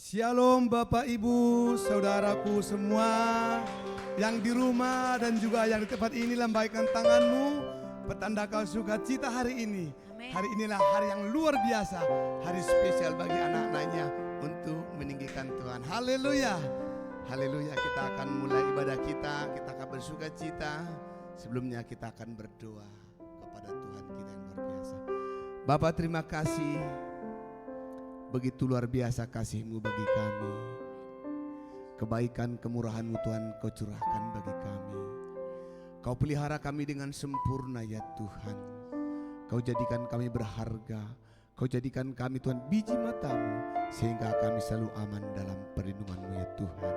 Shalom Bapak Ibu, saudaraku semua yang di rumah dan juga yang di tempat ini, lambaikan tanganmu, petanda kau sukacita hari ini. Amen. Hari inilah hari yang luar biasa, hari spesial bagi anak-anaknya untuk meninggikan Tuhan. Haleluya, haleluya. Kita akan mulai ibadah kita akan bersukacita. Sebelumnya kita akan berdoa kepada Tuhan kita yang luar biasa. Bapak, terima kasih. Begitu luar biasa kasih-Mu bagi kami. Kebaikan kemurahan-Mu Tuhan Kau curahkan bagi kami. Kau pelihara kami dengan sempurna ya Tuhan. Kau jadikan kami berharga. Kau jadikan kami Tuhan biji mata-Mu, sehingga kami selalu aman dalam perlindungan-Mu ya Tuhan.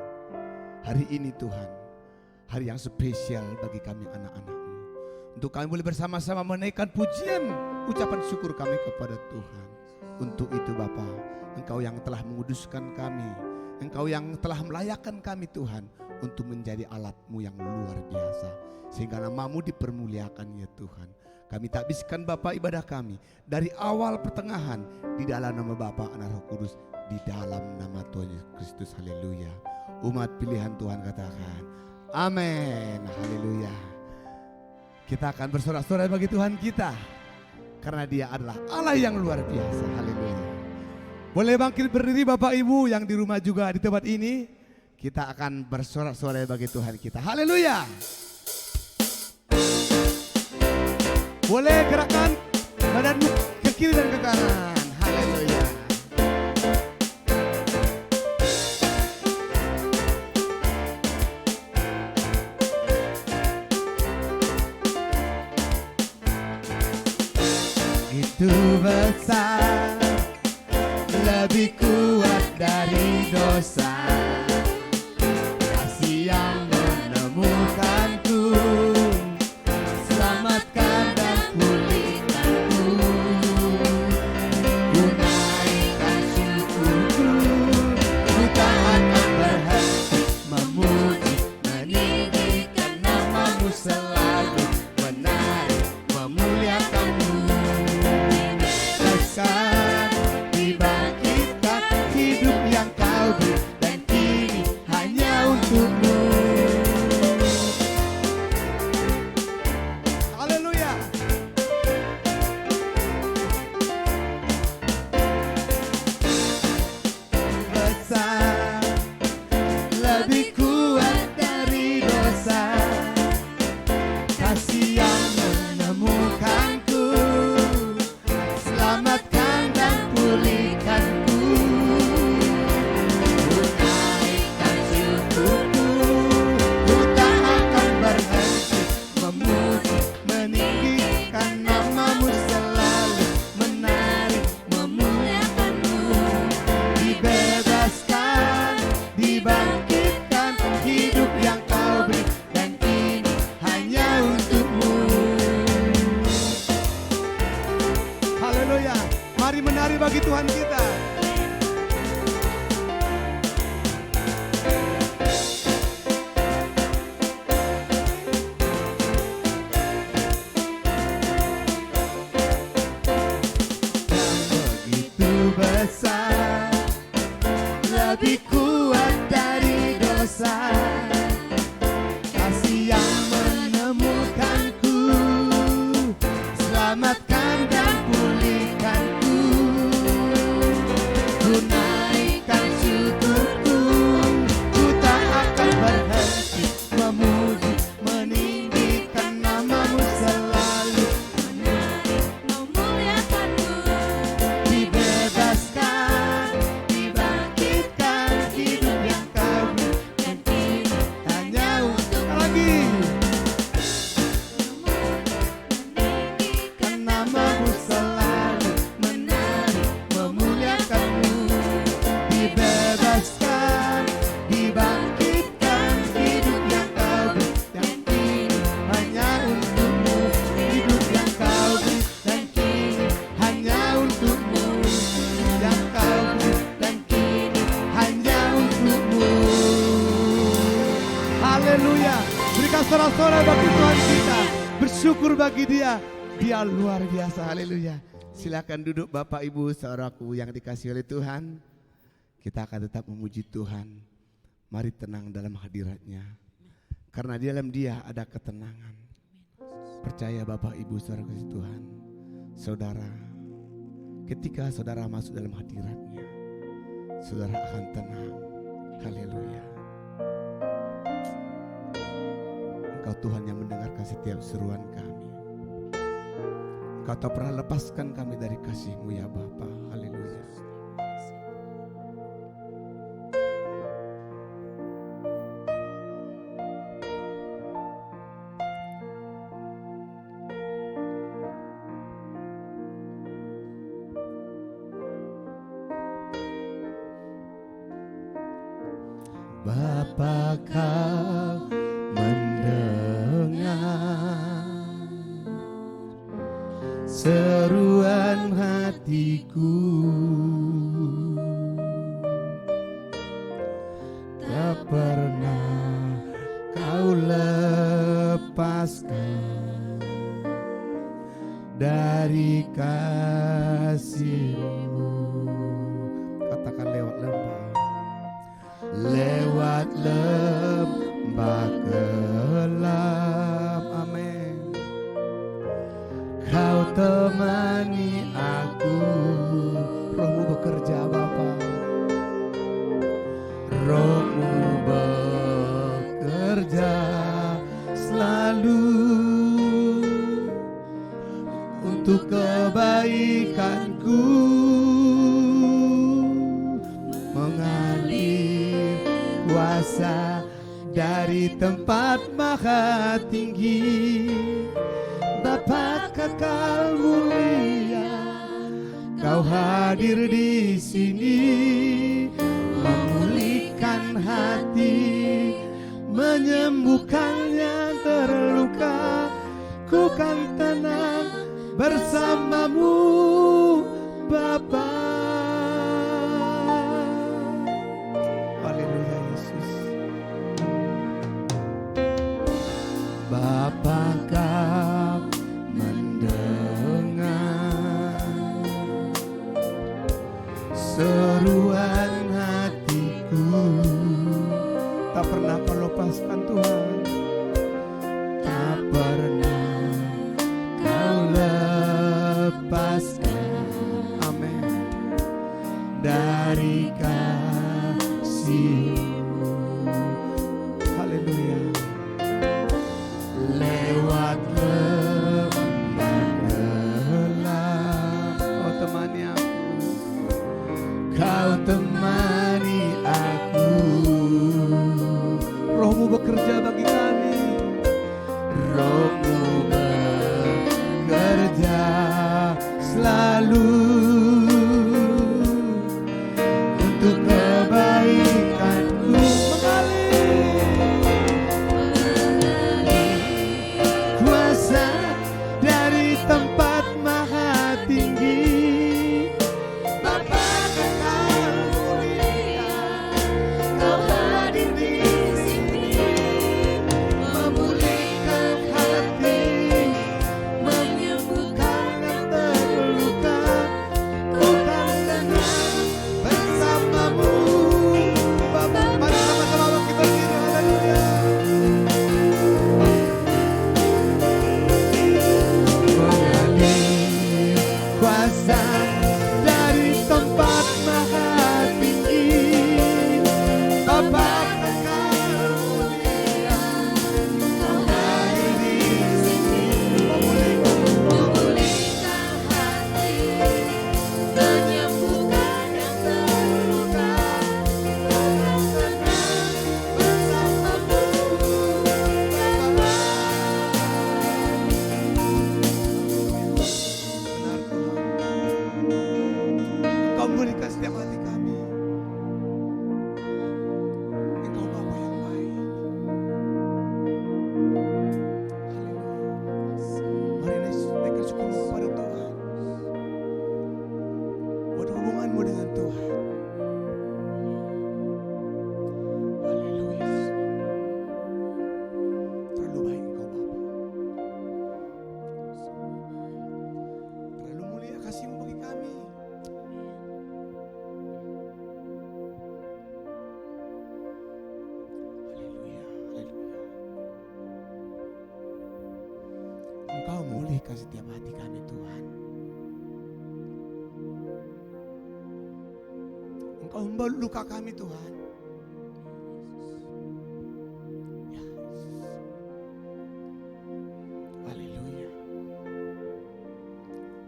Hari ini Tuhan, hari yang spesial bagi kami anak-anak-Mu. Untuk kami boleh bersama-sama menaikkan pujian, ucapan syukur kami kepada Tuhan. Untuk itu Bapa, Engkau yang telah menguduskan kami, Engkau yang telah melayakkan kami Tuhan untuk menjadi alat-Mu yang luar biasa, sehingga nama-Mu dipermuliakan ya Tuhan. Kami tak habiskan Bapa ibadah kami dari awal pertengahan di dalam nama Bapa, Anak, Roh Kudus, di dalam nama Tuhan Yesus Kristus. Haleluya. Umat pilihan Tuhan katakan amin. Haleluya. Kita akan bersorak-sorai bagi Tuhan kita, karena Dia adalah Allah yang luar biasa. Haleluya. Boleh bangkit berdiri Bapak Ibu yang di rumah juga di tempat ini. Kita akan bersorak-sorai bagi Tuhan kita. Haleluya. Boleh gerakkan badanmu ke kiri dan ke kanan. Haleluya. Itu besar, lebih kuat dari dosa, kasih yang menemukanku, selamatkan dan pulihkanku. Ku naikkan syukurku, ku tak akan berhenti memuji, meninggikan nama-Mu selalu, menari, memuliakan-Mu. Dibangkitkan hidup yang Kau beri, dan kini hanya untuk-Mu. Haleluya. Besar, lebih kuat dari dosa, kasih yang menemukanku, selamatkan dan pulihkanku. Ku naikkan syukurku, ku tak akan berhenti memuji, meninggikan nama-Mu selalu, menari, memuliakan-Mu. Dibebaskan, dibangkitkan hidup yang Kau beri, dan ini hanya untuk-Mu. Haleluya. Mari menari bagi Tuhan kita. Yang begitu besar, lebih kuat dari dosa, kasih yang menemukanku, selamatkan dan pulihkanku. Ku naikkan syukurku, ku tak akan berhenti memuji, meninggikan nama-Mu selalu, Memuliakan-Mu. dibebaskan, dibangkitkan hidup yang Kau beri, Dan kini hanya untuk lagi. meninggikan Nama-Mu selalu, menari, memuliakan-Mu. Dibebaskan, dibangkitkan hidup yang Kau beri, dan kini hanya untuk-Mu. Hidup yang Kau beri, dan kini hanya untuk-Mu. Yang Kau beri, dan kini hanya untuk-Mu. Haleluya. Berikan sorak-sorai bagi Tuhan kita. Bersyukur bagi Dia. Dia luar biasa. Haleluya. Silakan duduk Bapak Ibu saudaraku yang dikasihi oleh Tuhan. kita akan tetap memuji Tuhan. Mari tenang dalam hadirat-Nya, karena di dalam Dia ada ketenangan. Percaya Bapak Ibu saudara kasih Tuhan, saudara, ketika saudara masuk dalam hadirat-Nya, saudara akan tenang. Haleluya. Engkau Tuhan yang mendengarkan setiap seruan kami. Engkau tak pernah lepaskan kami dari kasih-Mu ya Bapa. Haleluya. Bapa, Kau mendengar seruan hatiku, tak pernah Kau lepaskan dari kasih-Mu. Katakan lewat lembah gelap, amin. Kau temani aku, Roh-Mu bekerja Bapa, Roh-Mu bekerja selalu untuk kebaikanku, mengalir kuasa dari tempat maha tinggi. Bapa kekal mulia, Kau hadir di sini, memulihkan hati, menyembuhkan yang terluka. Ku kan tenang bersama-Mu Bapa. Haleluya Yesus. Bapa, Kau mendengar seruan hatiku, tak pernah Kau lepaskan Tuhan, tak pernah Kau lepaskan, amin, dari kasih-Mu. Haleluya. Lewat lembah gelap, Kau temani aku, Kau temani aku. Roh-Mu bekerja bagi kami, Roh-Mu bekerja selalu untuk kebaikanku, mengalir kuasa dari tempat maha tinggi. Bapa kekal mulia, Kau hadir di sini, memulihkan hati, menyembuhkan yang terluka. memberatkan setiap hati kami Tuhan. Engkau membalut luka kami Tuhan. Ya Yesus. Haleluya.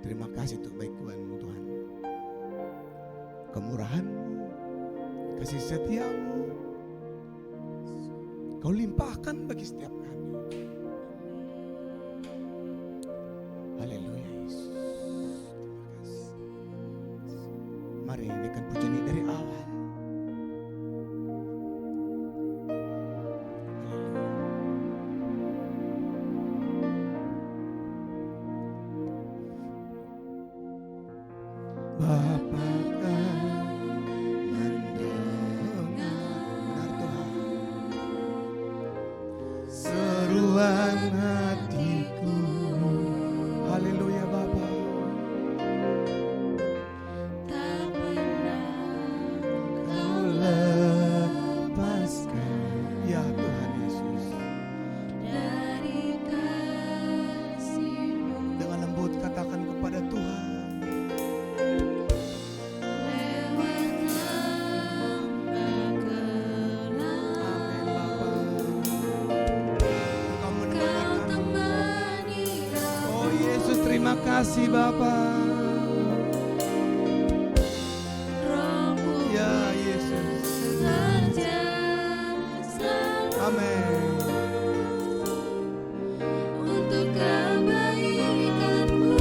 Terima kasih untuk baik Tuhan-Mu Tuhan. Kemurahan-Mu, kasih setia-Mu, Kau limpahkan bagi setiap kami. Haleluya Yesus. Terima kasih. Mari naikkan pujian ini dari awal. Bapa hatiku, haleluya Bapa. Tak pernah Kau lepaskan, ya Tuhan Yesus. Dari kasih-Mu, dengan lembut katakan kepada Tuhan. Terima kasih Bapa. Ya Yesus. Amin. Untuk kebaikan-Mu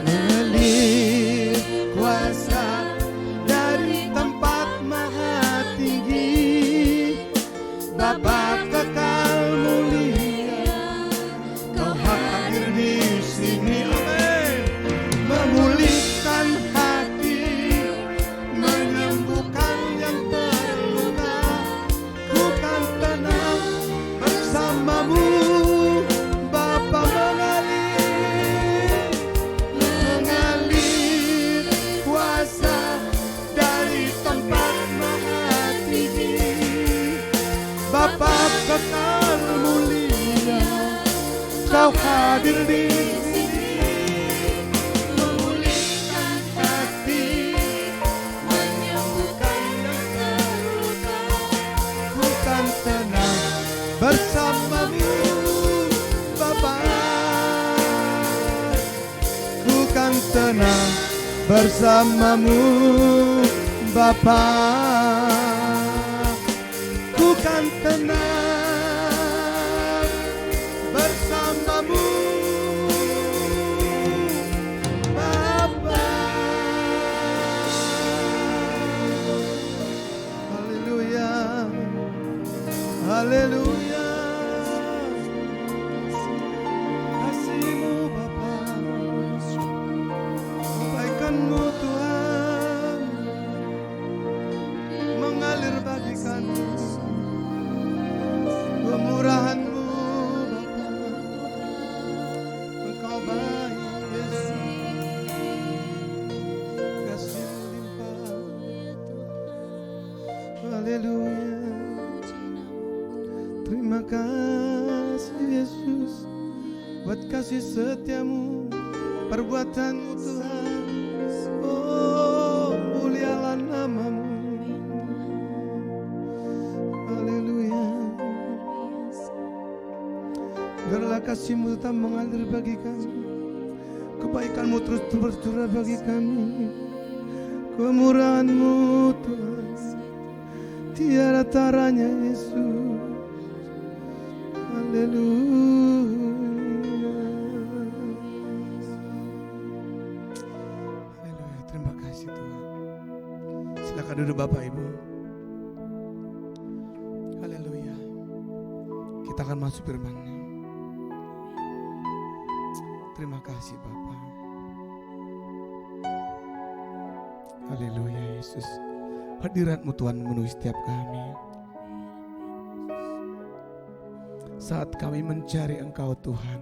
mengalir kuasa dari tempat maha tinggi. Bapa kekal mulia, di sini, amin. Memulihkan hati, menyembuhkan yang terluka. Ku kan tenang bersama-Mu, Bapa. Mengalir kuasa dari tempat maha tinggi. Bapa kekal mulia, Kau hadir di sini, memulihkan hati, menyembuhkan yang terluka. Ku kan tenang bersama-Mu, Bapa. Ku kan tenang bersama-Mu, Bapa. Ku kan tenang bersama-Mu, Bapa. Haleluya, haleluya. Kasih-Mu Bapa, kebaikan-Mu Tuhan mengalir bagi kami. Kemurahan-Mu Bapa, Engkau baik Yesus. Kasih-Mu limpah. Haleluya. Terima kasih Yesus buat kasih setia-Mu, perbuatan-Mu Tuhan. Oh, mulialah nama-Mu. Haleluya. Biarlah kasih-Mu tetap mengalir bagi kami, kebaikan-Mu terus bercurah bagi kami. Kemurahan-Mu Tuhan tiada taranya Yesus. Haleluya. Haleluya. Terima kasih Tuhan. Silakan duduk Bapak Ibu. Haleluya. Kita akan masuk firman-Nya. Terima kasih Bapa. Haleluya Yesus. Hadirat-Mu Tuhan memenuhi setiap kami. Saat kami mencari Engkau Tuhan,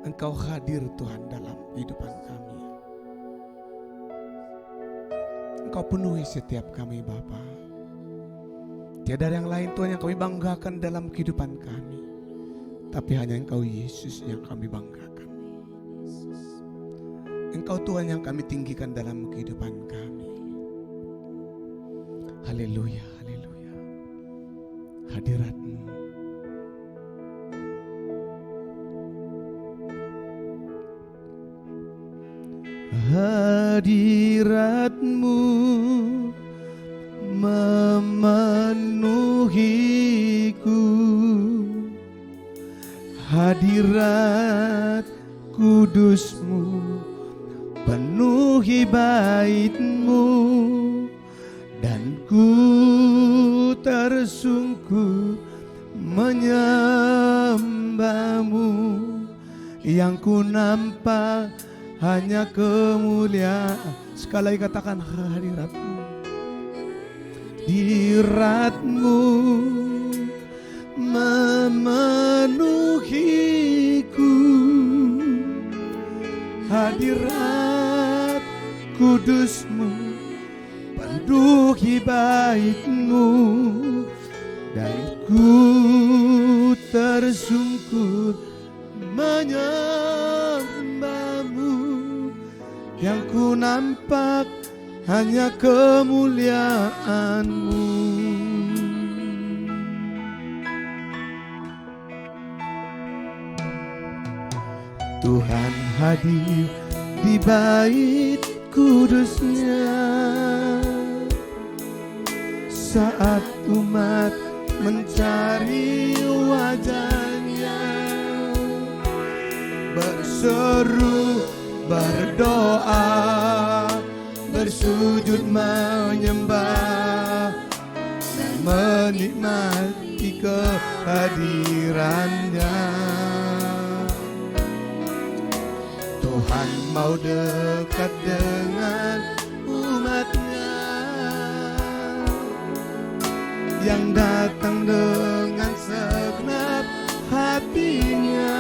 Engkau hadir Tuhan dalam kehidupan kami. Engkau penuhi setiap kami Bapa. Tiada yang lain Tuhan yang kami banggakan dalam kehidupan kami. tapi hanya Engkau Yesus yang kami banggakan. Engkau Tuhan yang kami tinggikan dalam kehidupan kami. Haleluya, haleluya. Hadirat-Mu, hadirat-Mu memenuhiku, hadirat kudus-Mu penuhi bait-Mu, dan ku tersungkur menyembah-Mu. Yang ku nampak hanya kemuliaan. Sekali lagi katakan hadirat-Mu. Hadirat-Mu memenuhiku, hadirat kudus-Mu penuhi bait-Mu, dan ku tersungkur menyembah-Mu. Yang ku nampak hanya kemuliaan-Mu. Tuhan hadir di bait kudus-Nya saat umat mencari wajah-Nya, berseru, berdoa, bersujud menyembah, dan menikmati kehadiran-Nya. Tuhan mau dekat dengan umat-Nya yang datang dengan segenap hatinya,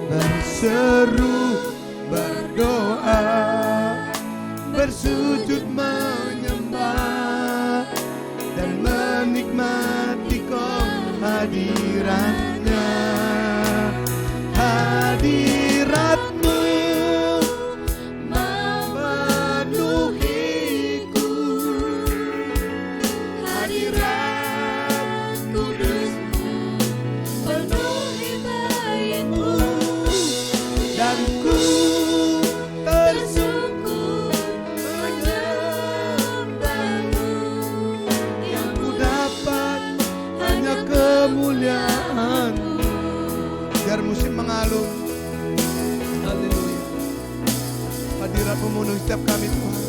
berseru, berdoa, bersujud menyembah, dan menikmati kehadiran-Nya. Hadirat-Mu memenuhiku, hadirat kudus-Mu penuhi bait-Mu, dan ku tersungkur menyembah-Mu. Yang ku dapat hanya kemuliaan-Mu. Biar musim mengalun. Haleluya. Hadirat-Mu memenuhi setiap kami Tuhan.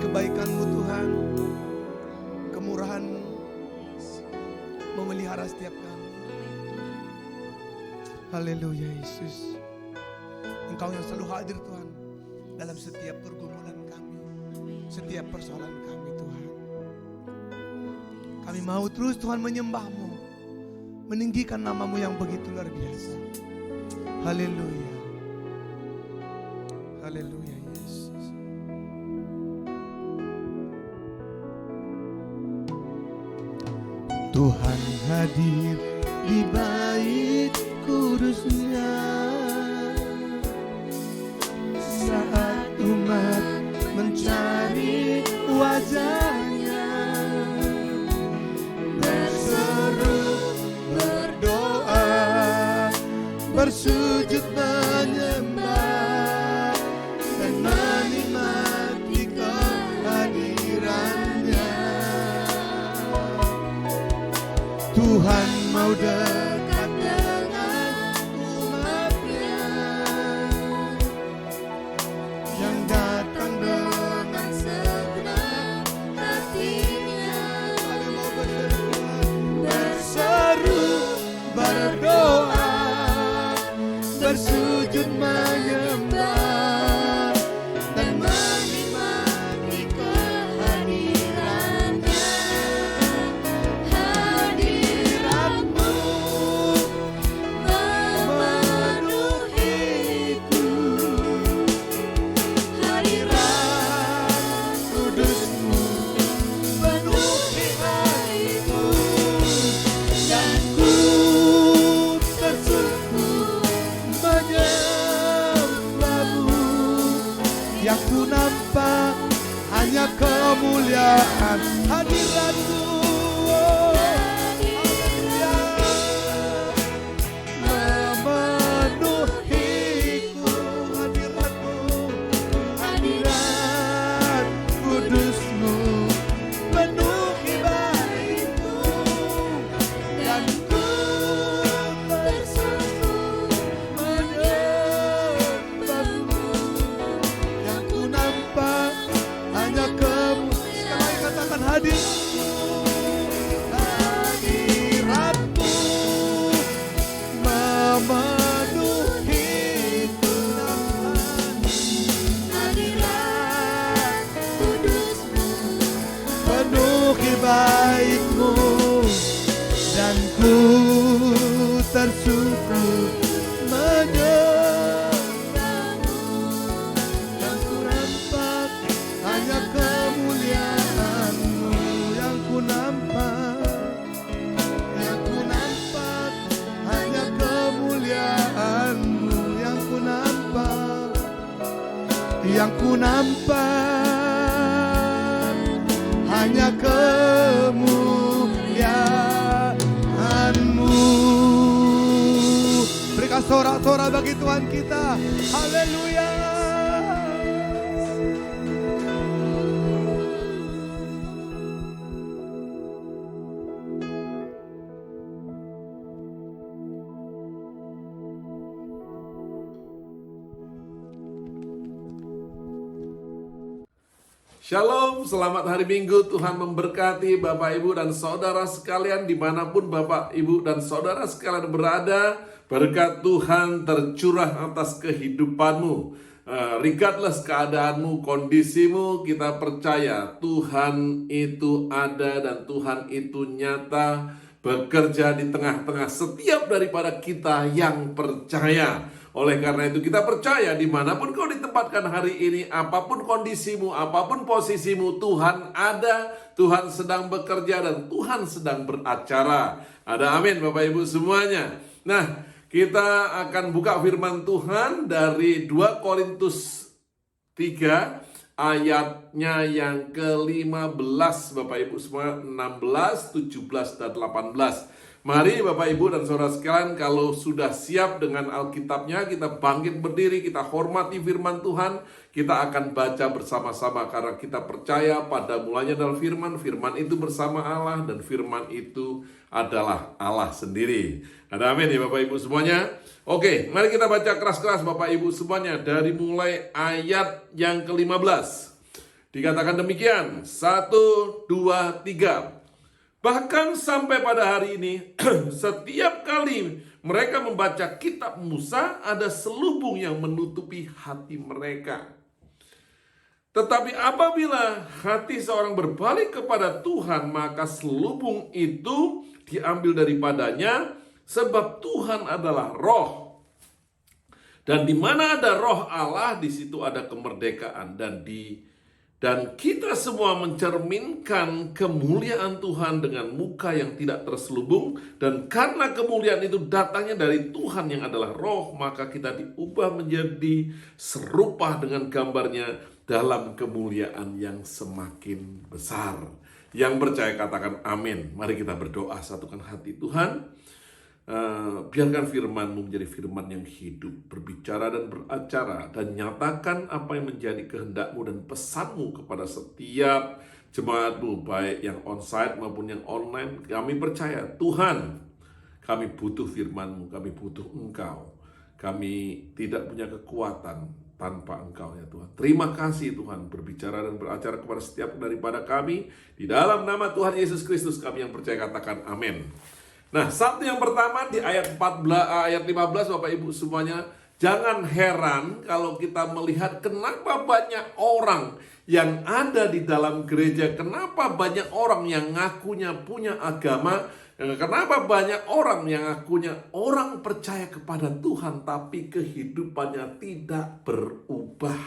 Kebaikan-Mu Tuhan, kemurahan-Mu memelihara setiap kami. Haleluya Yesus. Engkau yang selalu hadir Tuhan dalam setiap pergumulan kami, setiap persoalan kami Tuhan. Kami mau terus Tuhan menyembah-Mu, meninggikan nama-Mu yang begitu luar biasa. Haleluya. Haleluya Yesus. Tuhan hadir di bait kudus-Nya saat umat mencari wajah-Nya, berseru, berdoa, bersujud menyembah, dan menikmati kehadiran-Nya. Tuhan mau dekat dengan umat-Nya yang datang dengan segenap hatinya. Kami mau berseru, berdoa, bersujud menyembah, dan menikmati kehadiran-Nya. Hadirat-Mu memenuhiku, hadirat kudus-Mu penuhi bait-Mu, kemuliaan hadirat-Mu. Memenuhiku hadirat-Mu, hadirat kudus-Mu, penuhi baitku, dan ku tersungkur menyembah-Mu. Yang ku nampak hanya Kamu. Sekali katakan hadirat-Mu, hadirat-Mu memenuhiku, hadirat kudus-Mu, penuhi baitmu, dan ku tersungkur menyembah-Mu. Yang ku nampak hanya kemuliaan-Mu, yang ku nampak, yang ku nampak hanya kemuliaan-Mu, yang ku nampak, yang ku nampak hanya kemuliaan-Mu. Berikan sorak-sorak bagi Tuhan kita. Haleluya. Shalom, selamat hari Minggu. Tuhan memberkati Bapak, Ibu, dan Saudara sekalian dimanapun Bapak, Ibu, dan Saudara sekalian berada. Berkat Tuhan tercurah atas kehidupanmu. Regardless keadaanmu, kondisimu, kita percaya Tuhan itu ada dan Tuhan itu nyata, bekerja di tengah-tengah setiap daripada kita yang percaya. Oleh karena itu kita percaya dimanapun kau ditempatkan hari ini, apapun kondisimu, apapun posisimu, Tuhan ada, Tuhan sedang bekerja, dan Tuhan sedang beracara. Ada amin Bapak Ibu semuanya. Nah, kita akan buka firman Tuhan dari 2 Korintus 3 ayatnya yang ke-15 Bapak Ibu semua, 16, 17, dan 18. Mari Bapak Ibu dan Saudara sekalian, kalau sudah siap dengan Alkitabnya, kita bangkit berdiri, kita hormati firman Tuhan, kita akan baca bersama-sama karena kita percaya pada mulanya adalah firman, firman itu bersama Allah, dan firman itu adalah Allah sendiri. Ada amin ya Bapak Ibu semuanya. Oke, mari kita baca keras-keras Bapak Ibu semuanya dari mulai ayat yang ke-15. Dikatakan demikian, 1, 2, 3. Bahkan sampai pada hari ini, setiap kali mereka membaca kitab Musa, ada selubung yang menutupi hati mereka. Tetapi apabila hati seorang berbalik kepada Tuhan, maka selubung itu diambil daripadanya, sebab Tuhan adalah roh. Dan di mana ada roh Allah, di situ ada kemerdekaan. Dan kita semua mencerminkan kemuliaan Tuhan dengan muka yang tidak terselubung. Dan karena kemuliaan itu datangnya dari Tuhan yang adalah roh, maka kita diubah menjadi serupa dengan gambarnya dalam kemuliaan yang semakin besar. Yang percaya katakan amin. Mari kita berdoa, satukan hati. Tuhan, biarkan firman-Mu menjadi firman yang hidup, berbicara dan beracara, dan nyatakan apa yang menjadi kehendak-Mu dan pesan-Mu kepada setiap jemaat-Mu, baik yang onsite maupun yang online. Kami percaya Tuhan, kami butuh firman-Mu, kami butuh Engkau. Kami tidak punya kekuatan tanpa Engkau ya Tuhan. Terima kasih Tuhan, berbicara dan beracara kepada setiap daripada kami. Di dalam nama Tuhan Yesus Kristus kami yang percaya katakan amin. Nah, satu yang pertama di ayat 15 Bapak Ibu semuanya, jangan heran kalau kita melihat kenapa banyak orang yang ada di dalam gereja, kenapa banyak orang yang ngakunya punya agama, kenapa banyak orang yang ngakunya orang percaya kepada Tuhan tapi kehidupannya tidak berubah,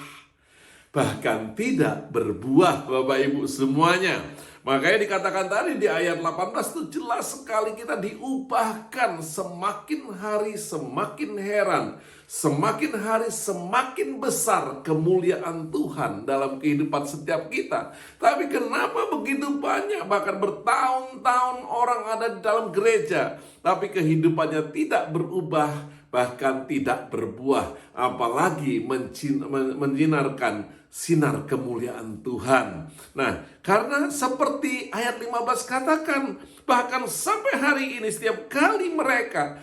bahkan tidak berbuah Bapak Ibu semuanya. Makanya dikatakan tadi di ayat 18 itu jelas sekali kita diubahkan semakin hari semakin heran. Semakin hari semakin besar kemuliaan Tuhan dalam kehidupan setiap kita. Tapi kenapa begitu banyak, bahkan bertahun-tahun orang ada di dalam gereja, tapi kehidupannya tidak berubah, bahkan tidak berbuah, apalagi menyinarkan sinar kemuliaan Tuhan. Nah, karena seperti ayat 15 katakan, bahkan sampai hari ini setiap kali mereka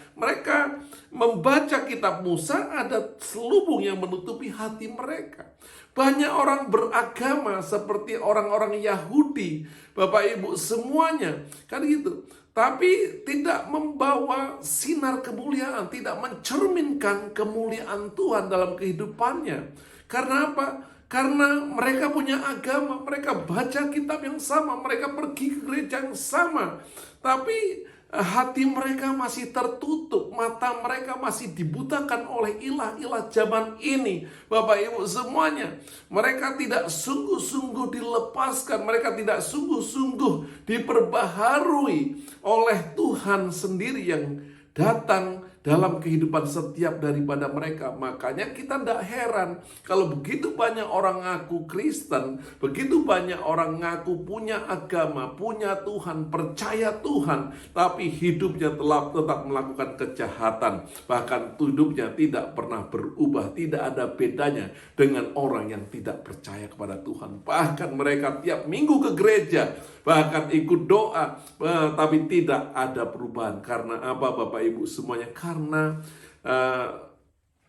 membaca kitab Musa, ada selubung yang menutupi hati mereka. Banyak orang beragama seperti orang-orang Yahudi, Bapak Ibu semuanya, kan gitu. Tapi tidak membawa sinar kemuliaan, tidak mencerminkan kemuliaan Tuhan dalam kehidupannya. Karena apa? Karena mereka punya agama, mereka baca kitab yang sama, mereka pergi ke gereja yang sama. Tapi hati mereka masih tertutup, mata mereka masih dibutakan oleh ilah-ilah zaman ini. Bapak Ibu semuanya, mereka tidak sungguh-sungguh dilepaskan, mereka tidak sungguh-sungguh diperbaharui oleh Tuhan sendiri yang datang dalam kehidupan setiap daripada mereka. Makanya kita tidak heran kalau begitu banyak orang ngaku Kristen, begitu banyak orang ngaku punya agama, punya Tuhan, percaya Tuhan, tapi hidupnya tetap melakukan kejahatan. Bahkan hidupnya tidak pernah berubah, tidak ada bedanya dengan orang yang tidak percaya kepada Tuhan. Bahkan mereka tiap minggu ke gereja, bahkan ikut doa, tapi tidak ada perubahan. Karena apa Bapak Ibu semuanya? Karena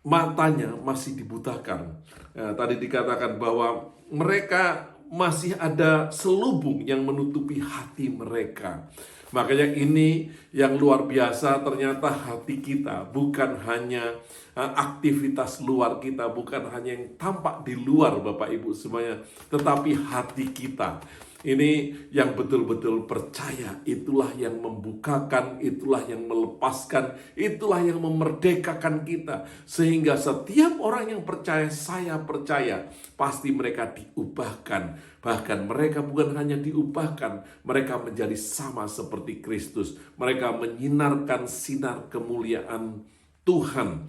matanya masih dibutakan. Tadi dikatakan bahwa mereka masih ada selubung yang menutupi hati mereka. Makanya ini yang luar biasa, ternyata hati kita bukan hanya aktivitas luar kita, bukan hanya yang tampak di luar Bapak Ibu semuanya, tetapi hati kita. Ini yang betul-betul percaya, itulah yang membukakan, itulah yang melepaskan, itulah yang memerdekakan kita. Sehingga setiap orang yang percaya, saya percaya, pasti mereka diubahkan. Bahkan mereka bukan hanya diubahkan, mereka menjadi sama seperti Kristus. Mereka menyinarkan sinar kemuliaan Tuhan.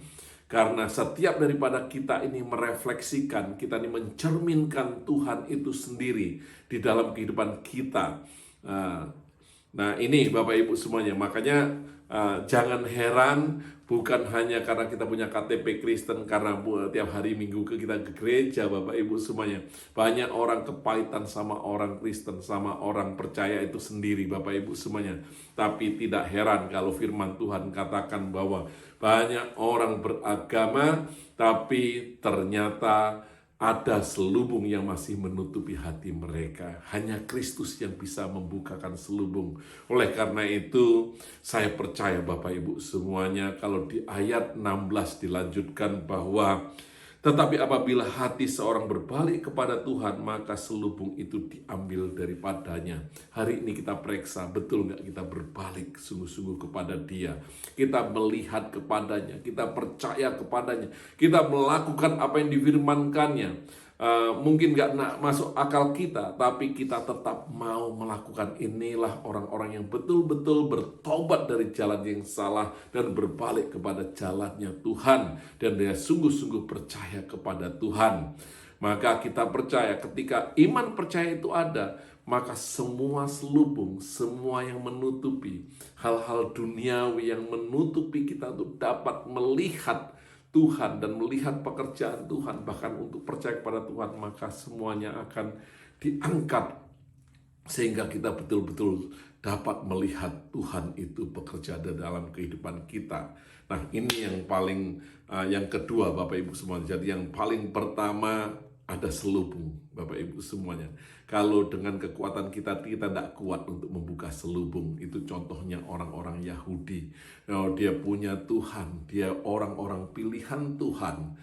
Karena setiap daripada kita ini merefleksikan, kita ini mencerminkan Tuhan itu sendiri di dalam kehidupan kita. Nah ini Bapak Ibu semuanya, makanya jangan heran, bukan hanya karena kita punya KTP Kristen, karena tiap hari Minggu kita ke gereja Bapak Ibu semuanya. Banyak orang kepahitan sama orang Kristen, sama orang percaya itu sendiri Bapak Ibu semuanya. Tapi tidak heran kalau firman Tuhan katakan bahwa banyak orang beragama, tapi ternyata ada selubung yang masih menutupi hati mereka. Hanya Kristus yang bisa membukakan selubung. Oleh karena itu, saya percaya Bapak Ibu semuanya, kalau di ayat 16 dilanjutkan bahwa tetapi apabila hati seorang berbalik kepada Tuhan, maka selubung itu diambil daripadanya. Hari ini kita periksa, betul nggak kita berbalik sungguh-sungguh kepada Dia. Kita melihat kepadanya, kita percaya kepadanya, kita melakukan apa yang difirmankannya. Mungkin nggak masuk akal kita, tapi kita tetap mau melakukan. Inilah orang-orang yang betul-betul bertobat dari jalan yang salah dan berbalik kepada jalannya Tuhan, dan dia sungguh-sungguh percaya kepada Tuhan. Maka kita percaya ketika iman percaya itu ada, maka semua selubung, semua yang menutupi hal-hal duniawi yang menutupi kita untuk dapat melihat Tuhan dan melihat pekerjaan Tuhan, bahkan untuk percaya kepada Tuhan, maka semuanya akan diangkat sehingga kita betul-betul dapat melihat Tuhan itu bekerja dalam kehidupan kita. Nah ini yang paling yang kedua Bapak Ibu semuanya. Jadi yang paling pertama ada selubung Bapak Ibu semuanya. Kalau dengan kekuatan kita tidak kuat untuk membuka selubung. Itu contohnya orang-orang Yahudi. Dia punya Tuhan, dia orang-orang pilihan Tuhan.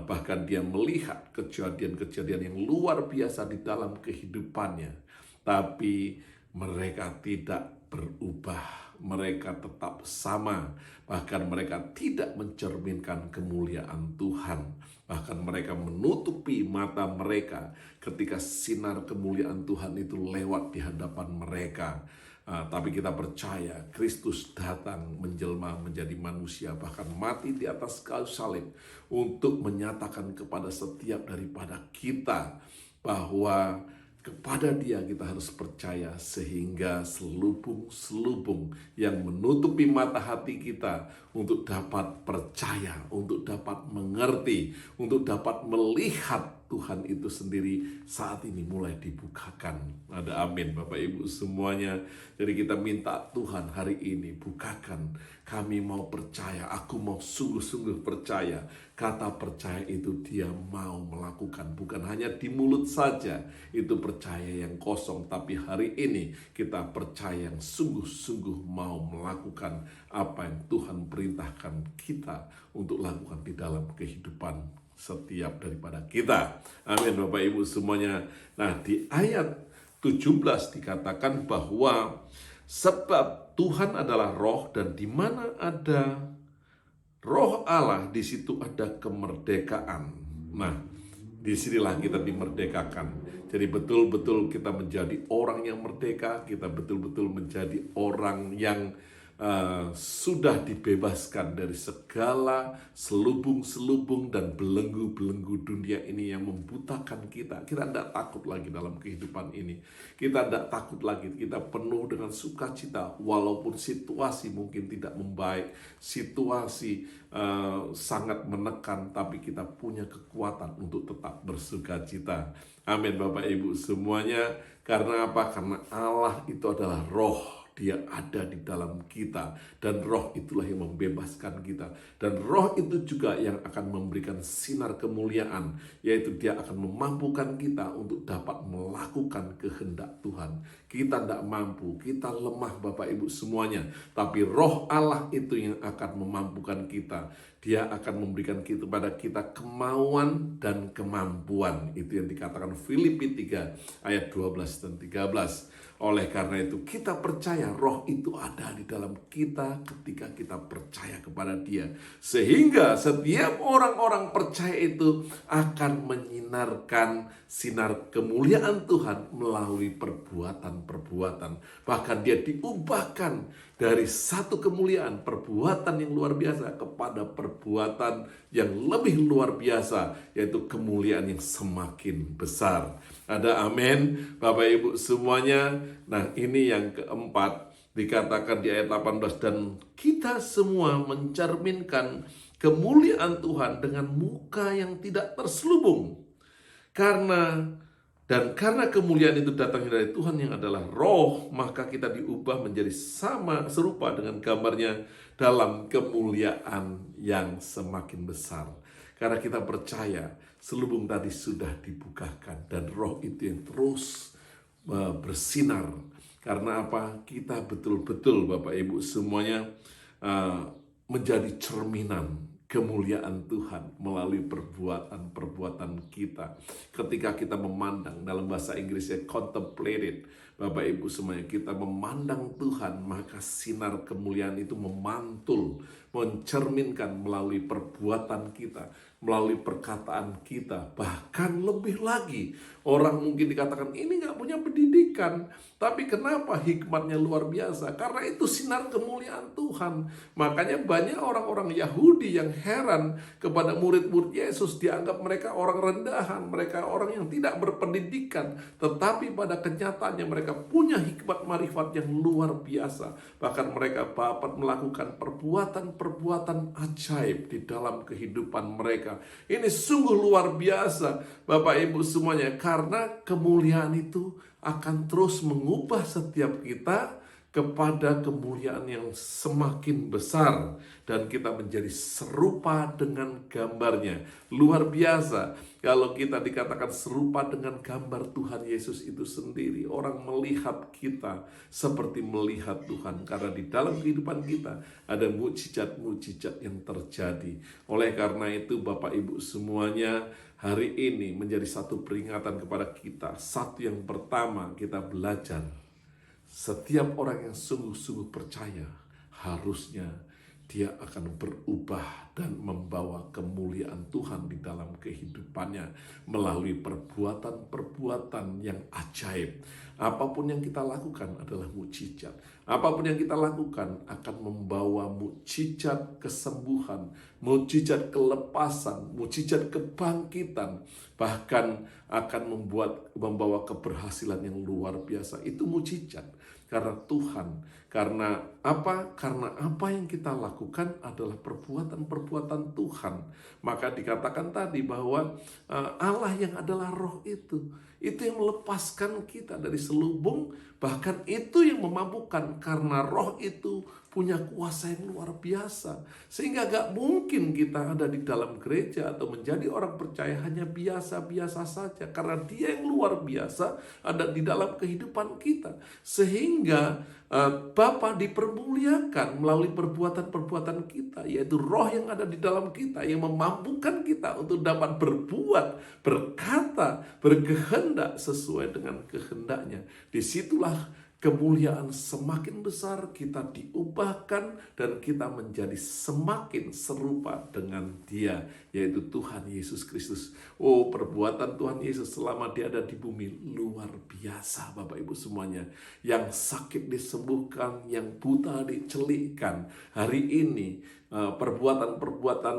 Bahkan dia melihat kejadian-kejadian yang luar biasa di dalam kehidupannya. Tapi mereka tidak berubah, mereka tetap sama, bahkan mereka tidak mencerminkan kemuliaan Tuhan. Bahkan mereka menutupi mata mereka ketika sinar kemuliaan Tuhan itu lewat di hadapan mereka. Tapi kita percaya Kristus datang menjelma menjadi manusia, bahkan mati di atas kayu salib untuk menyatakan kepada setiap daripada kita bahwa kepada Dia kita harus percaya, sehingga selubung-selubung yang menutupi mata hati kita untuk dapat percaya, untuk dapat mengerti, untuk dapat melihat Tuhan itu sendiri saat ini mulai dibukakan. Ada amin Bapak Ibu semuanya. Jadi kita minta Tuhan hari ini bukakan. Kami mau percaya, aku mau sungguh-sungguh percaya. Kata percaya itu Dia mau melakukan, bukan hanya di mulut saja. Itu percaya yang kosong, tapi hari ini kita percaya yang sungguh-sungguh mau melakukan apa yang Tuhan perintahkan kita untuk lakukan di dalam kehidupan setiap daripada kita. Amin Bapak Ibu semuanya. Nah, di ayat 17 dikatakan bahwa sebab Tuhan adalah roh, dan di mana ada roh Allah, di situ ada kemerdekaan. Nah, disinilah kita dimerdekakan. Jadi betul-betul kita menjadi orang yang merdeka, kita betul-betul menjadi orang yang sudah dibebaskan dari segala selubung-selubung dan belenggu-belenggu dunia ini yang membutakan kita. Kita tidak takut lagi dalam kehidupan ini. Kita tidak takut lagi. Kita penuh dengan sukacita walaupun situasi mungkin tidak membaik, situasi sangat menekan, tapi kita punya kekuatan untuk tetap bersukacita. Amin Bapak Ibu semuanya. Karena apa? Karena Allah itu adalah roh. Dia ada di dalam kita, dan roh itulah yang membebaskan kita, dan roh itu juga yang akan memberikan sinar kemuliaan, yaitu Dia akan memampukan kita untuk dapat melakukan kehendak Tuhan. Kita tidak mampu, kita lemah Bapak Ibu semuanya, tapi roh Allah itu yang akan memampukan kita. Dia akan memberikan kepada kita kemauan dan kemampuan. Itu yang dikatakan Filipi 3 ayat 12 dan 13. Oleh karena itu kita percaya roh itu ada di dalam kita ketika kita percaya kepada Dia. Sehingga setiap orang-orang percaya itu akan menyinarkan sinar kemuliaan Tuhan melalui perbuatan-perbuatan. Bahkan dia diubahkan dari satu kemuliaan, perbuatan yang luar biasa, kepada perbuatan yang lebih luar biasa, yaitu kemuliaan yang semakin besar. Ada amin Bapak Ibu semuanya. Nah, ini yang keempat, dikatakan di ayat 18, dan kita semua mencerminkan kemuliaan Tuhan dengan muka yang tidak terselubung. Karena kemuliaan itu datang dari Tuhan yang adalah roh, maka kita diubah menjadi sama serupa dengan gambarnya dalam kemuliaan yang semakin besar. Karena kita percaya selubung tadi sudah dibukakan, dan roh itu yang terus bersinar. Karena apa? Kita betul-betul Bapak Ibu semuanya menjadi cerminan kemuliaan Tuhan melalui perbuatan-perbuatan kita. Ketika kita memandang, dalam bahasa Inggrisnya contemplated, Bapak Ibu semuanya, kita memandang Tuhan, maka sinar kemuliaan itu memantul, mencerminkan melalui perbuatan kita, melalui perkataan kita. Bahkan lebih lagi, orang mungkin dikatakan ini gak punya pendidikan, tapi kenapa hikmatnya luar biasa? Karena itu sinar kemuliaan Tuhan. Makanya banyak orang-orang Yahudi yang heran kepada murid-murid Yesus, dianggap mereka orang rendahan, mereka orang yang tidak berpendidikan, tetapi pada kenyataannya mereka punya hikmat marifat yang luar biasa. Bahkan mereka dapat melakukan perbuatan-perbuatan ajaib di dalam kehidupan mereka. Ini sungguh luar biasa Bapak Ibu semuanya, karena kemuliaan itu akan terus mengubah setiap kita kepada kemuliaan yang semakin besar, dan kita menjadi serupa dengan gambarnya. Luar biasa kalau kita dikatakan serupa dengan gambar Tuhan Yesus itu sendiri. Orang melihat kita seperti melihat Tuhan, karena di dalam kehidupan kita ada mukjizat-mukjizat yang terjadi. Oleh karena itu Bapak Ibu semuanya, hari ini menjadi satu peringatan kepada kita. Satu yang pertama, kita belajar setiap orang yang sungguh-sungguh percaya harusnya dia akan berubah dan membawa kemuliaan Tuhan di dalam kehidupannya melalui perbuatan-perbuatan yang ajaib. Apapun yang kita lakukan adalah mukjizat. Apapun yang kita lakukan akan membawa mukjizat kesembuhan, mukjizat kelepasan, mukjizat kebangkitan, bahkan akan membawa keberhasilan yang luar biasa. Itu mukjizat karena Tuhan. Karena apa? Karena apa yang kita lakukan adalah perbuatan-perbuatan Tuhan. Maka dikatakan tadi bahwa Allah yang adalah roh itu yang melepaskan kita dari selubung, bahkan itu yang memabukkan karena roh itu punya kuasa yang luar biasa. Sehingga gak mungkin kita ada di dalam gereja atau menjadi orang percaya hanya biasa-biasa saja. Karena dia yang luar biasa ada di dalam kehidupan kita. Sehingga Bapa dipermuliakan melalui perbuatan-perbuatan kita, yaitu roh yang ada di dalam kita yang memampukan kita untuk dapat berbuat, berkata, berkehendak sesuai dengan kehendaknya. Disitulah kemuliaan semakin besar, kita diubahkan dan kita menjadi semakin serupa dengan Dia, yaitu Tuhan Yesus Kristus. Oh, perbuatan Tuhan Yesus selama Dia ada di bumi luar biasa, Bapak Ibu semuanya. Yang sakit disembuhkan, yang buta dicelikkan. Hari ini perbuatan-perbuatan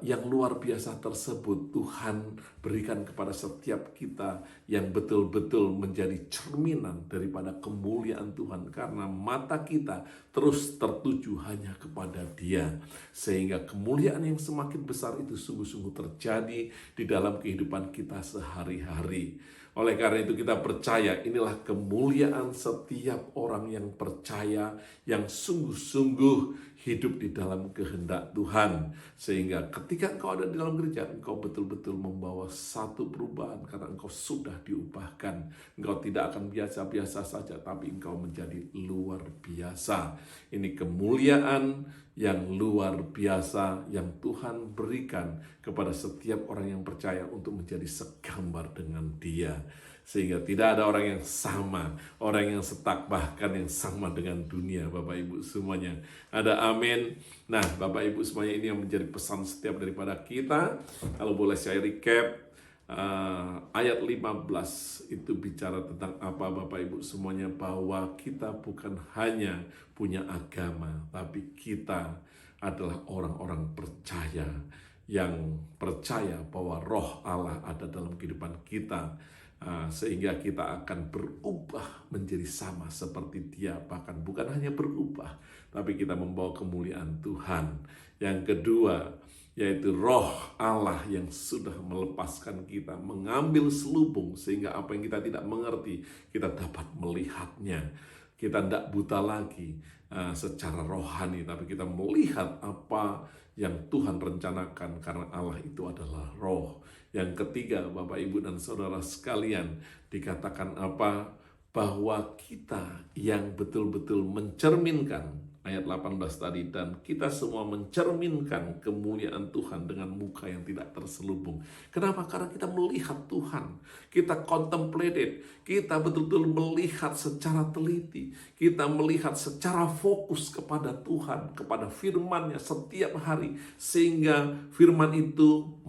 yang luar biasa tersebut Tuhan berikan kepada setiap kita yang betul-betul menjadi cerminan daripada kemuliaan Tuhan, karena mata kita terus tertuju hanya kepada Dia, sehingga kemuliaan yang semakin besar itu sungguh-sungguh terjadi di dalam kehidupan kita sehari-hari. Oleh karena itu kita percaya inilah kemuliaan setiap orang yang percaya, yang sungguh-sungguh hidup di dalam kehendak Tuhan. Sehingga ketika engkau ada di dalam gereja, engkau betul-betul membawa satu perubahan karena engkau sudah diubahkan. Engkau tidak akan biasa-biasa saja, tapi engkau menjadi luar biasa. Ini kemuliaan yang luar biasa yang Tuhan berikan kepada setiap orang yang percaya untuk menjadi segambar dengan Dia. Sehingga tidak ada orang yang sama, orang yang setak, bahkan yang sama dengan dunia, Bapak Ibu semuanya. Ada amin. Nah, Bapak Ibu semuanya, ini yang menjadi pesan setiap daripada kita. Kalau boleh saya recap, ayat 15 itu bicara tentang apa, Bapak Ibu semuanya? Bahwa kita bukan hanya punya agama, tapi kita adalah orang-orang percaya yang percaya bahwa roh Allah ada dalam kehidupan kita, sehingga kita akan berubah menjadi sama seperti Dia. Bahkan bukan hanya berubah, tapi kita membawa kemuliaan Tuhan. Yang kedua, yaitu roh Allah yang sudah melepaskan kita, mengambil selubung, sehingga apa yang kita tidak mengerti, kita dapat melihatnya. Kita tidak buta lagi secara rohani, tapi kita melihat apa yang Tuhan rencanakan, karena Allah itu adalah roh. Yang ketiga, Bapak, Ibu, dan Saudara sekalian, dikatakan apa? Bahwa kita yang betul-betul mencerminkan, ayat 18 tadi, dan kita semua mencerminkan kemuliaan Tuhan dengan muka yang tidak terselubung. Kenapa? Karena kita melihat Tuhan, kita contemplated, kita betul-betul melihat secara teliti, kita melihat secara fokus kepada Tuhan, kepada firman-Nya setiap hari, sehingga firman itu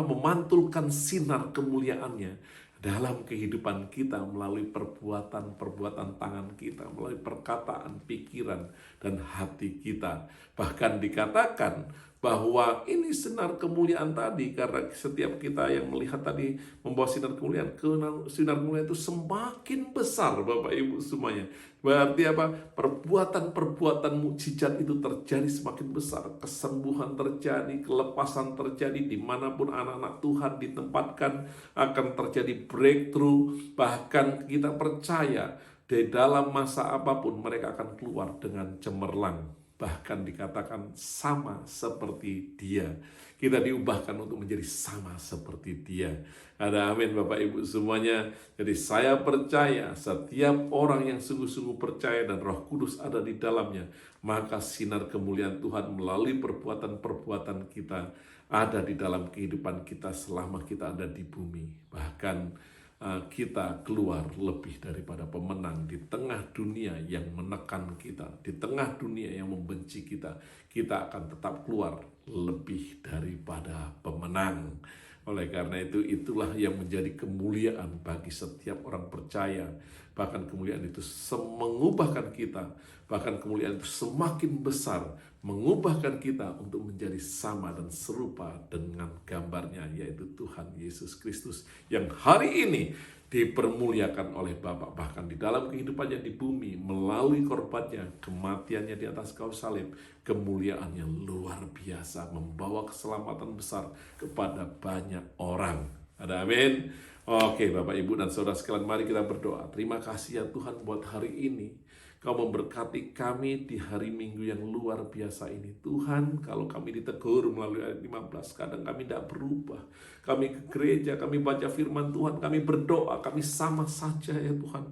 memantulkan sinar kemuliaan-Nya dalam kehidupan kita melalui perbuatan-perbuatan tangan kita, melalui perkataan, pikiran, dan hati kita. Bahkan dikatakan bahwa ini sinar kemuliaan tadi, karena setiap kita yang melihat tadi membawa sinar kemuliaan itu semakin besar, Bapak Ibu semuanya. Berarti apa? Perbuatan-perbuatan mukjizat itu terjadi semakin besar, kesembuhan terjadi, kelepasan terjadi, dimanapun anak-anak Tuhan ditempatkan akan terjadi breakthrough. Bahkan kita percaya di dalam masa apapun mereka akan keluar dengan cemerlang. Bahkan dikatakan sama seperti Dia. Kita diubahkan untuk menjadi sama seperti Dia. Ada amin, Bapak Ibu semuanya. Jadi saya percaya setiap orang yang sungguh-sungguh percaya dan Roh Kudus ada di dalamnya, maka sinar kemuliaan Tuhan melalui perbuatan-perbuatan kita ada di dalam kehidupan kita selama kita ada di bumi. Bahkan kita keluar lebih daripada pemenang di tengah dunia yang menekan kita, di tengah dunia yang membenci kita. Kita akan tetap keluar lebih daripada pemenang. Oleh karena itu, itulah yang menjadi kemuliaan bagi setiap orang percaya. Bahkan kemuliaan itu mengubahkan kita, bahkan kemuliaan itu semakin besar, mengubahkan kita untuk menjadi sama dan serupa dengan gambarnya, yaitu Tuhan Yesus Kristus, yang hari ini dipermuliakan oleh Bapa, bahkan di dalam kehidupannya di bumi, melalui korbannya, kematiannya di atas kayu salib, kemuliaannya luar biasa, membawa keselamatan besar kepada banyak orang. Ada amin. Oke, Bapak, Ibu, dan saudara sekalian, mari kita berdoa. Terima kasih ya Tuhan buat hari ini. Kau memberkati kami di hari Minggu yang luar biasa ini. Tuhan, kalau kami ditegur melalui ayat 15, kadang kami tidak berubah. Kami ke gereja, kami baca firman Tuhan, kami berdoa, kami sama saja ya Tuhan.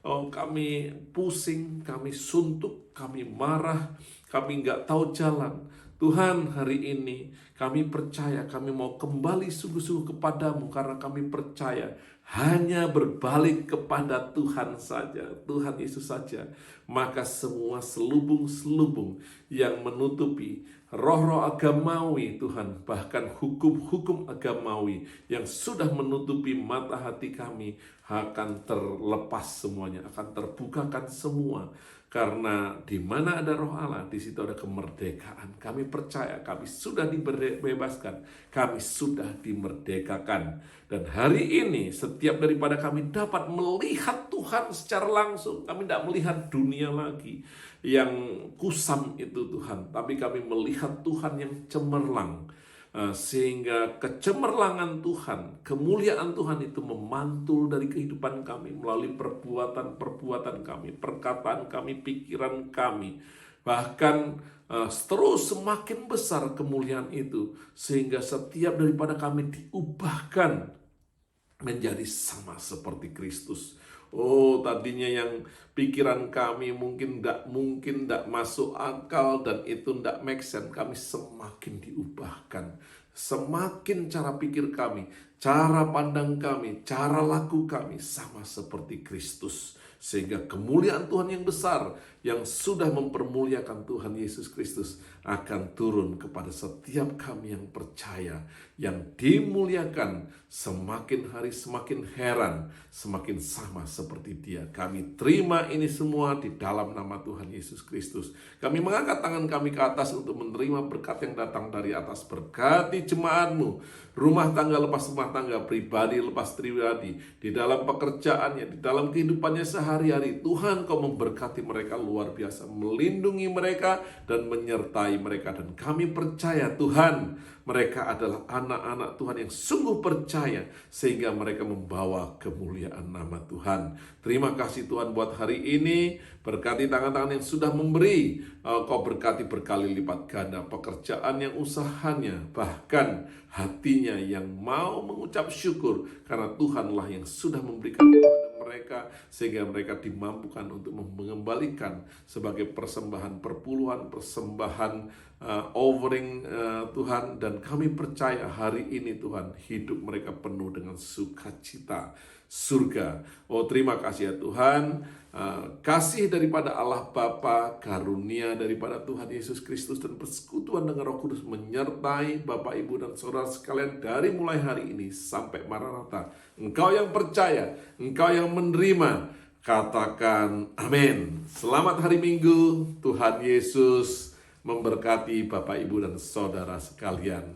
Oh, kami pusing, kami suntuk, kami marah, kami nggak tahu jalan. Tuhan, hari ini kami percaya, kami mau kembali sungguh-sungguh kepadamu, karena kami percaya hanya berbalik kepada Tuhan saja, Tuhan Yesus saja. Maka semua selubung-selubung yang menutupi roh-roh agamawi Tuhan, bahkan hukum-hukum agamawi yang sudah menutupi mata hati kami, akan terlepas semuanya, akan terbukakan semua. Karena di mana ada roh Allah, di situ ada kemerdekaan. Kami percaya kami sudah dibebaskan, kami sudah dimerdekakan. Dan hari ini setiap daripada kami dapat melihat Tuhan secara langsung. Kami tidak melihat dunia lagi yang kusam itu Tuhan, tapi kami melihat Tuhan yang cemerlang. Sehingga kecemerlangan Tuhan, kemuliaan Tuhan itu memantul dari kehidupan kami melalui perbuatan-perbuatan kami, perkataan kami, pikiran kami. Bahkan terus semakin besar kemuliaan itu, sehingga setiap daripada kami diubahkan menjadi sama seperti Kristus. Oh, tadinya yang pikiran kami mungkin tidak masuk akal dan itu tidak make sense, kami semakin diubahkan. Semakin cara pikir kami, cara pandang kami, cara laku kami sama seperti Kristus. Sehingga kemuliaan Tuhan yang besar, yang sudah mempermuliakan Tuhan Yesus Kristus, akan turun kepada setiap kami yang percaya, yang dimuliakan, semakin hari semakin heran, semakin sama seperti Dia. Kami terima ini semua di dalam nama Tuhan Yesus Kristus. Kami mengangkat tangan kami ke atas untuk menerima berkat yang datang dari atas. Berkati jemaat-Mu, rumah tangga lepas rumah tangga, pribadi lepas pribadi, di dalam pekerjaannya, di dalam kehidupannya sehari-hari. Tuhan, Kau memberkati mereka luar biasa, melindungi mereka dan menyertai mereka. Dan kami percaya Tuhan, mereka adalah anak-anak Tuhan yang sungguh percaya, sehingga mereka membawa kemuliaan nama Tuhan. Terima kasih Tuhan buat hari ini. Berkati tangan-tangan yang sudah memberi, Kau berkati berkali lipat ganda pekerjaan yang usahanya, bahkan hatinya yang mau mengucap syukur, karena Tuhanlah yang sudah memberikan kepada mereka, sehingga mereka dimampukan untuk mengembalikan sebagai persembahan perpuluhan, persembahan offering Tuhan. Dan kami percaya hari ini Tuhan, hidup mereka penuh dengan sukacita surga. Oh, terima kasih ya Tuhan. Kasih daripada Allah Bapa, karunia daripada Tuhan Yesus Kristus, dan persekutuan dengan Roh Kudus menyertai Bapak, Ibu, dan saudara sekalian dari mulai hari ini sampai Maranatha. Engkau yang percaya, engkau yang menerima, katakan amin. Selamat hari Minggu. Tuhan Yesus memberkati Bapak, Ibu, dan saudara sekalian.